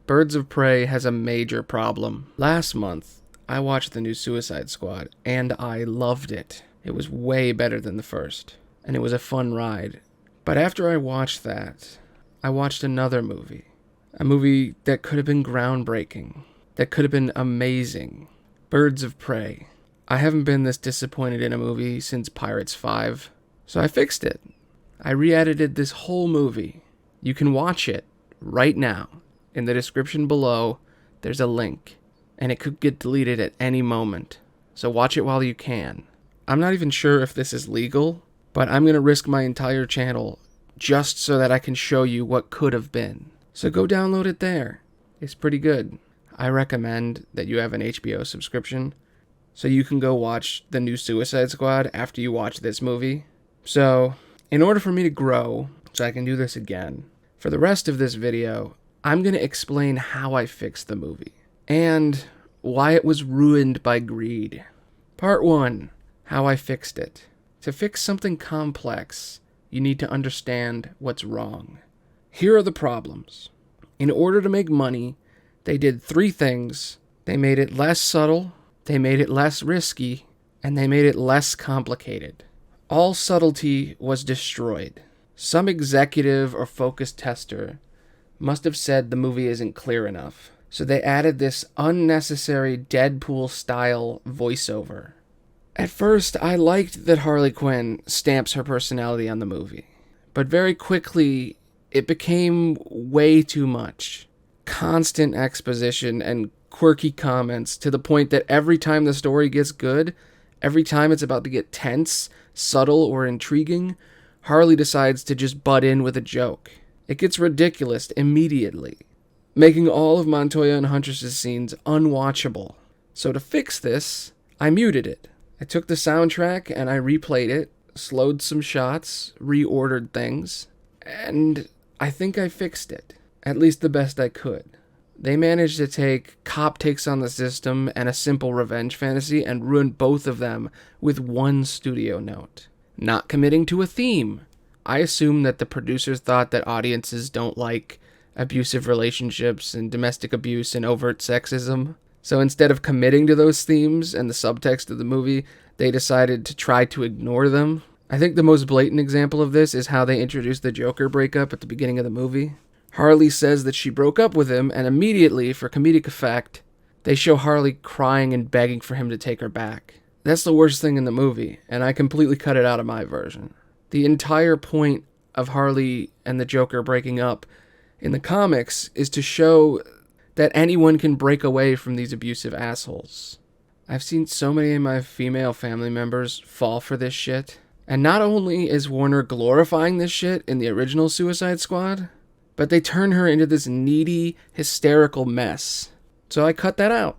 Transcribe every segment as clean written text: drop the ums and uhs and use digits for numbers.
Birds of Prey has a major problem. Last month, I watched the new Suicide Squad, and I loved it. It was way better than the first, and it was a fun ride. But after I watched that, I watched another movie. A movie that could have been groundbreaking, that could have been amazing. Birds of Prey. I haven't been this disappointed in a movie since Pirates 5, so I fixed it. I re-edited this whole movie. You can watch it right now. In the description below, there's a link, and it could get deleted at any moment. So watch it while you can. I'm not even sure if this is legal, but I'm going to risk my entire channel just so that I can show you what could have been. So go download it there. It's pretty good. I recommend that you have an HBO subscription so you can go watch the new Suicide Squad after you watch this movie. So, in order for me to grow, so I can do this again, for the rest of this video, I'm going to explain how I fixed the movie and why it was ruined by greed. Part 1, how I fixed it. To fix something complex, you need to understand what's wrong. Here are the problems. In order to make money, they did 3 things. They made it less subtle, they made it less risky, and they made it less complicated. All subtlety was destroyed. Some executive or focus tester must have said the movie isn't clear enough, so they added this unnecessary Deadpool-style voiceover. At first, I liked that Harley Quinn stamps her personality on the movie, but very quickly, it became way too much. Constant exposition and quirky comments to the point that every time the story gets good, every time it's about to get tense, subtle, or intriguing, Harley decides to just butt in with a joke. It gets ridiculous immediately, making all of Montoya and Huntress' scenes unwatchable. So to fix this, I muted it. I took the soundtrack and I replayed it, slowed some shots, reordered things, and I think I fixed it. At least the best I could. They managed to take Cop Takes on the System and A Simple Revenge Fantasy and ruin both of them with one studio note. Not committing to a theme. I assume that the producers thought that audiences don't like abusive relationships and domestic abuse and overt sexism. So instead of committing to those themes and the subtext of the movie, they decided to try to ignore them. I think the most blatant example of this is how they introduced the Joker breakup at the beginning of the movie. Harley says that she broke up with him, and immediately, for comedic effect, they show Harley crying and begging for him to take her back. That's the worst thing in the movie, and I completely cut it out of my version. The entire point of Harley and the Joker breaking up in the comics is to show that anyone can break away from these abusive assholes. I've seen so many of my female family members fall for this shit, and not only is Warner glorifying this shit in the original Suicide Squad, but they turn her into this needy, hysterical mess. So I cut that out.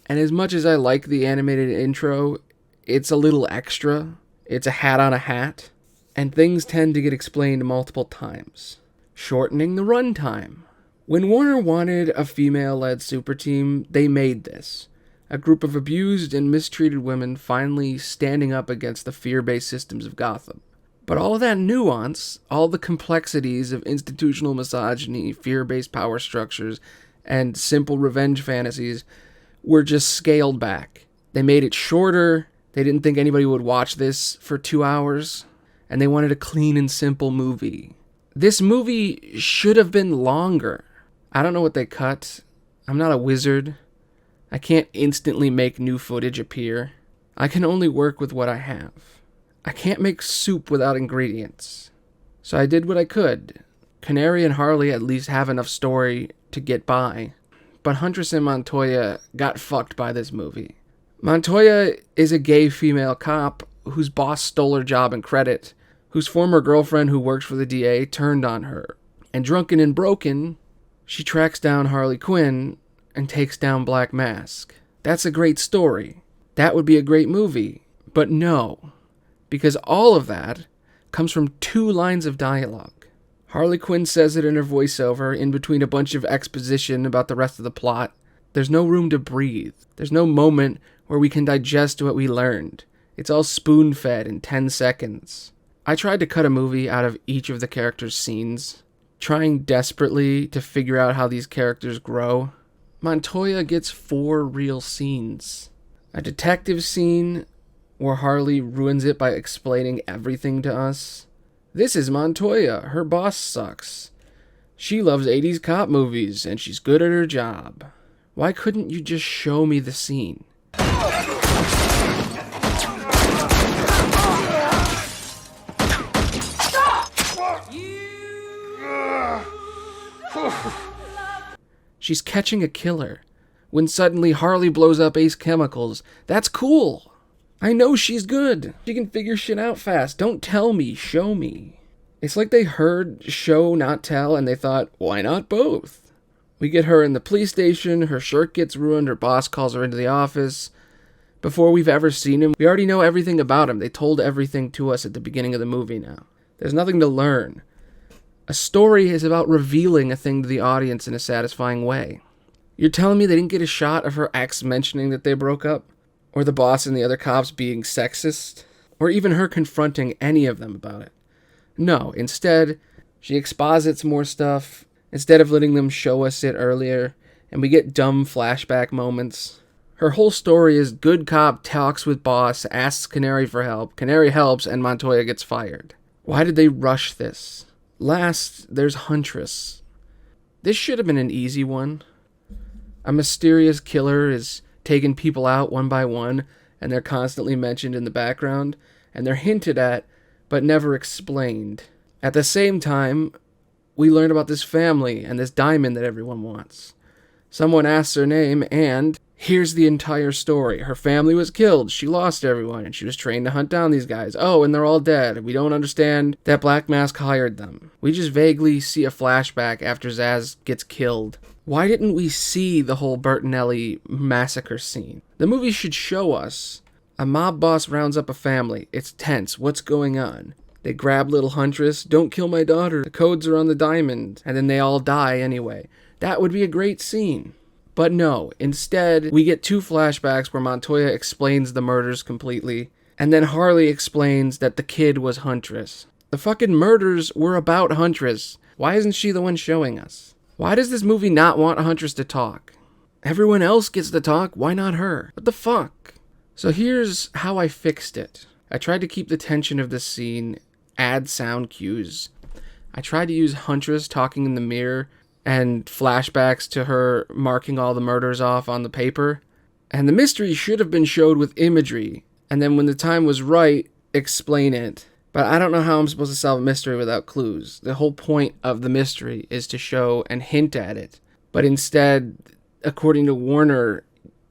And as much as I like the animated intro, it's a little extra. It's a hat on a hat. And things tend to get explained multiple times, shortening the runtime. When Warner wanted a female-led super team, they made this. A group of abused and mistreated women finally standing up against the fear-based systems of Gotham. But all of that nuance, all the complexities of institutional misogyny, fear-based power structures, and simple revenge fantasies were just scaled back. They made it shorter, they didn't think anybody would watch this for 2 hours, and they wanted a clean and simple movie. This movie should have been longer. I don't know what they cut. I'm not a wizard. I can't instantly make new footage appear. I can only work with what I have. I can't make soup without ingredients. So I did what I could. Canary and Harley at least have enough story to get by. But Huntress and Montoya got fucked by this movie. Montoya is a gay female cop whose boss stole her job and credit, whose former girlfriend who works for the DA turned on her. And drunken and broken, she tracks down Harley Quinn and takes down Black Mask. That's a great story. That would be a great movie. But no. Because all of that comes from 2 lines of dialogue. Harley Quinn says it in her voiceover in between a bunch of exposition about the rest of the plot. There's no room to breathe. There's no moment where we can digest what we learned. It's all spoon-fed in 10 seconds. I tried to cut a movie out of each of the characters' scenes trying desperately to figure out how these characters grow. Montoya gets 4 real scenes. A detective scene where Harley ruins it by explaining everything to us. This is Montoya. Her boss sucks. She loves 80s cop movies, and she's good at her job. Why couldn't you just show me the scene? She's catching a killer, when suddenly Harley blows up Ace Chemicals. That's cool. I know she's good. She can figure shit out fast. Don't tell me, show me. It's like they heard show, not tell, and they thought, why not both? We get her in the police station, her shirt gets ruined, her boss calls her into the office. Before we've ever seen him, we already know everything about him. They told everything to us at the beginning of the movie now. There's nothing to learn. A story is about revealing a thing to the audience in a satisfying way. You're telling me they didn't get a shot of her ex mentioning that they broke up? Or the boss and the other cops being sexist? Or even her confronting any of them about it? No, instead, she exposits more stuff, instead of letting them show us it earlier, and we get dumb flashback moments. Her whole story is good cop talks with boss, asks Canary for help, Canary helps, and Montoya gets fired. Why did they rush this? Last, there's Huntress. This should have been an easy one. A mysterious killer is taking people out one by one, and they're constantly mentioned in the background, and they're hinted at, but never explained. At the same time, we learn about this family and this diamond that everyone wants. Someone asks her name, and here's the entire story. Her family was killed, she lost everyone, and she was trained to hunt down these guys. Oh, and they're all dead. We don't understand that Black Mask hired them. We just vaguely see a flashback after Zaz gets killed. Why didn't we see the whole Bertinelli massacre scene? The movie should show us a mob boss rounds up a family. It's tense. What's going on? They grab little Huntress. Don't kill my daughter. The codes are on the diamond. And then they all die anyway. That would be a great scene. But no, instead, we get 2 flashbacks where Montoya explains the murders completely, and then Harley explains that the kid was Huntress. The fucking murders were about Huntress. Why isn't she the one showing us? Why does this movie not want Huntress to talk? Everyone else gets to talk, why not her? What the fuck? So here's how I fixed it. I tried to keep the tension of this scene, add sound cues. I tried to use Huntress talking in the mirror, and flashbacks to her marking all the murders off on the paper. And the mystery should have been showed with imagery, and then when the time was right, explain it. But I don't know how I'm supposed to solve a mystery without clues. The whole point of the mystery is to show and hint at it. But instead, according to Warner,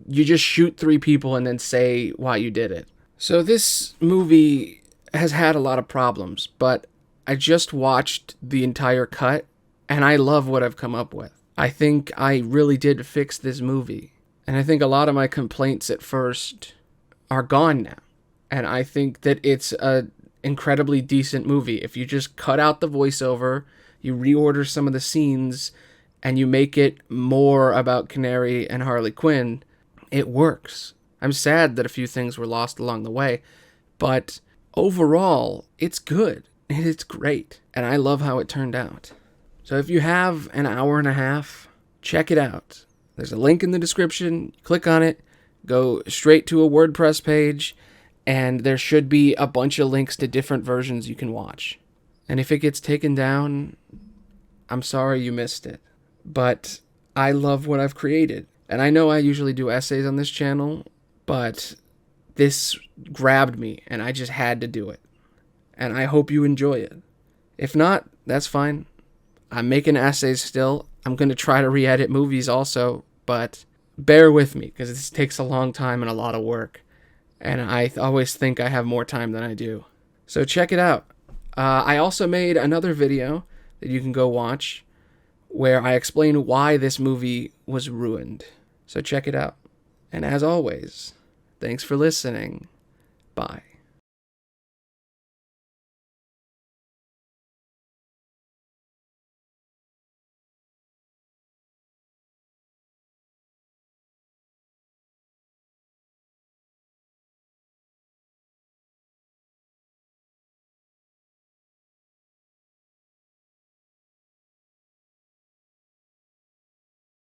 you just shoot 3 people and then say why you did it. So this movie has had a lot of problems, but I just watched the entire cut, and I love what I've come up with. I think I really did fix this movie. And I think a lot of my complaints at first are gone now. And I think that it's an incredibly decent movie. If you just cut out the voiceover, you reorder some of the scenes, and you make it more about Canary and Harley Quinn, it works. I'm sad that a few things were lost along the way, but overall, it's good. It's great. And I love how it turned out. So if you have an hour and a half, check it out. There's a link in the description. Click on it, go straight to a WordPress page, and there should be a bunch of links to different versions you can watch. And if it gets taken down, I'm sorry you missed it. But I love what I've created. And I know I usually do essays on this channel, but this grabbed me, and I just had to do it. And I hope you enjoy it. If not, that's fine. I'm making essays still. I'm going to try to re-edit movies also, but bear with me because this takes a long time and a lot of work. And I always think I have more time than I do. So check it out. I also made another video that you can go watch where I explain why this movie was ruined. So check it out. And as always, thanks for listening. Bye.